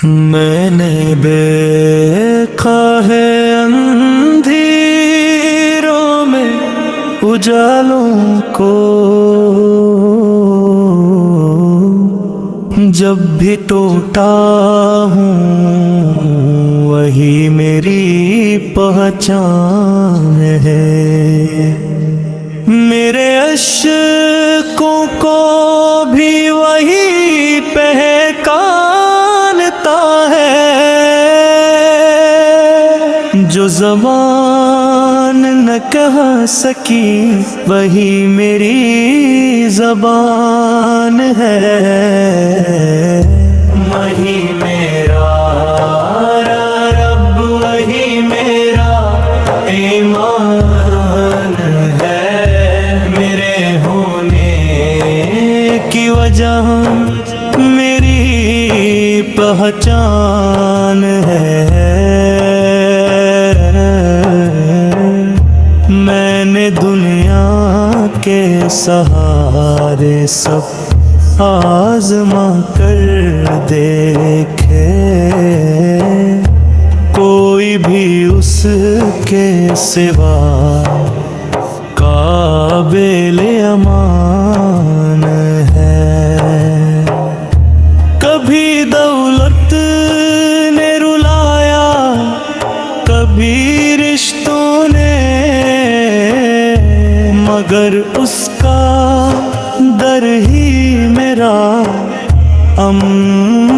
मैंने देखा है अंधेरों में उजालों को, जब भी टूटा हूँ वही मेरी पहचान है। मेरे अश्कों को भी वही पहचानता है, जो ज़बान न कह सकी वही मेरी ज़बान है। वही मेरा रब, वही मेरा ईमान है। मेरे होने की वजह मेरी पहचान है। मैंने दुनिया के सहारे सब आज़मा कर देखे, कोई भी उसके सिवा काबिल अमान है। कभी दौलत ने रुलाया, कभी रिश्तों ने, मगर उसका दर ही मेरा अमन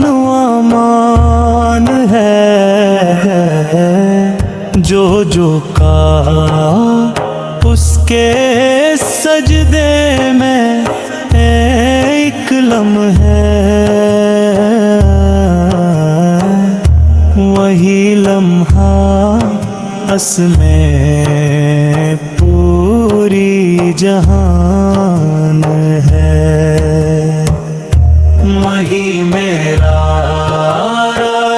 व अमान है। जो जो कहा उसके सजदे में एक लम्हा, वही लम्हा असमें पूरी जहान है। वही मेरा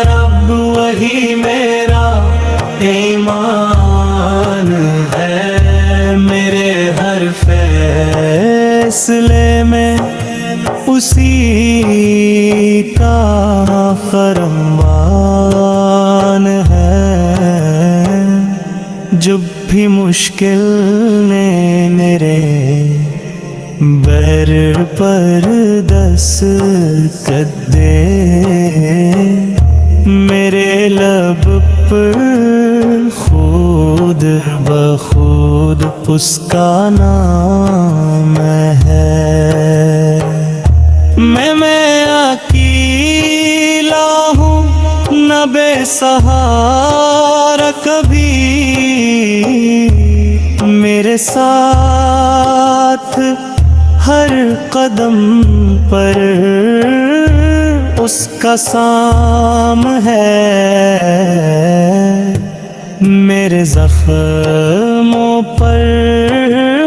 रब, वही मेरा ईमान है। मेरे हर फैसले में उसी का फरमान है। जब भी मुश्किल ने मेरे बैर पर दस्तक दे, मेरे लब पर खुद बखुद उसका नाम है। मैं अकेला हूँ न बेसहारा कभी, मेरे साथ हर कदम पर उसका साम है। मेरे ज़ख्मों पर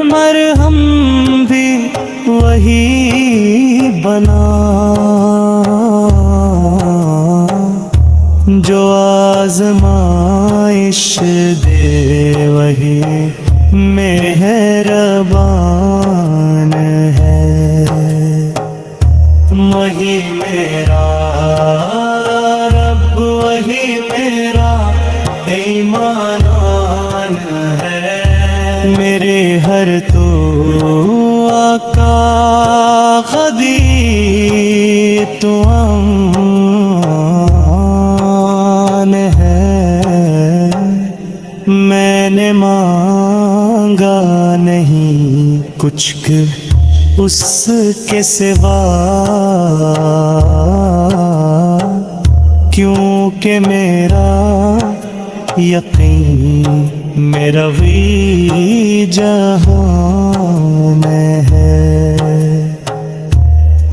मरहम भी वही बना, जो आज़माइश दे वही मेहरबान है। वही मेरा रब, वही मेरा ईमान है। मेरे हर तो आका ख़दीर तो अमान है। मैंने मांगा नहीं कुछ उसके सिवा, क्योंकि मेरा यकीन मेरा भी जहान है।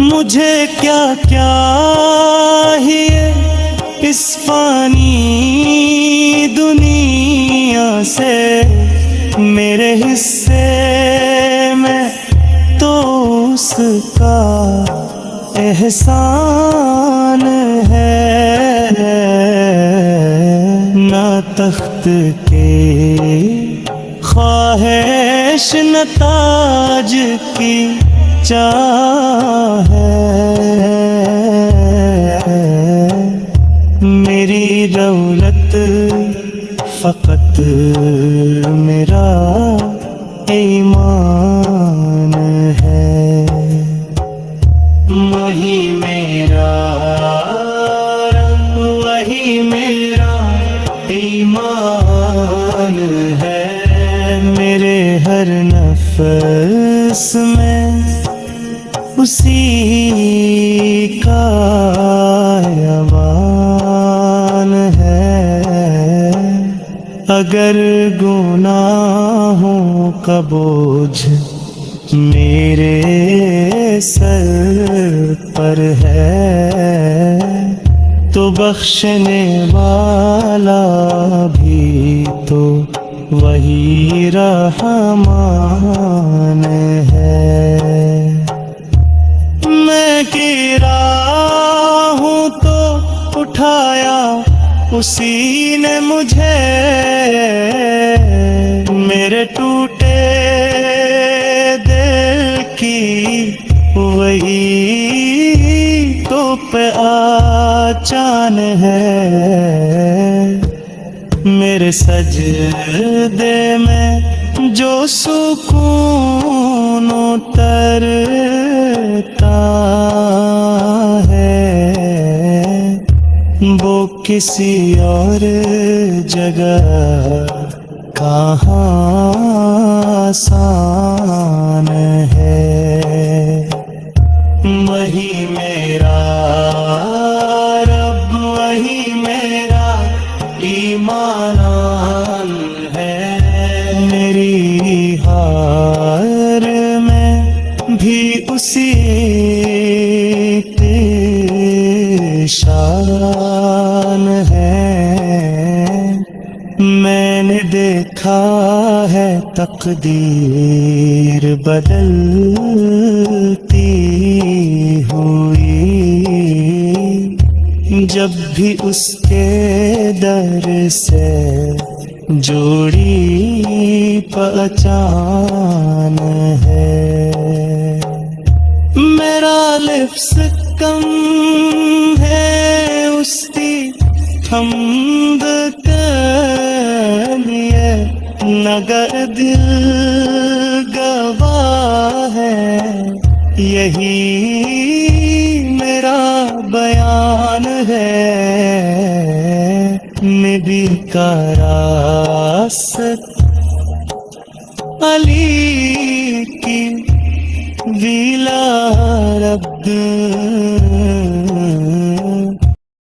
मुझे क्या क्या ही इस फानी दुनिया से, मेरे हिस्से में तो उसका एहसान है। ना तख्त के ख्वाहिश न ताज की चाह है। دولت فقط میرا ایمان ہے، وہی میرا رب، وہی میرا ایمان ہے، میرے ہر نفس میں اسی کا ایمان ہے، اگر گناہوں کا بوجھ میرے سر پر ہے تو بخشنے والا بھی تو وہی رحمان ہے۔ میں گرا ہوں تو اٹھایا اسی نے مجھے، میرے ٹوٹے دل کی وہی تو پہچان ہے، میرے سجدے میں جو سکون اترتا ہے وہ کسی اور جگہ کہاں آسان ہے، وہی میرا رب، وہی میرا ایمان ہے، میری ہار میں بھی اسی کی شان ہے، میں نے دیکھا ہے تقدیر بدلتی ہوئی، جب بھی اس کے در سے جوڑی پہچان ہے، میرا لفظ کم ہے اس کی حمد کے لیے، مگر دل گواہ ہے یہی میرا بیان ہے، نبی کا راست علی کی ویلا رب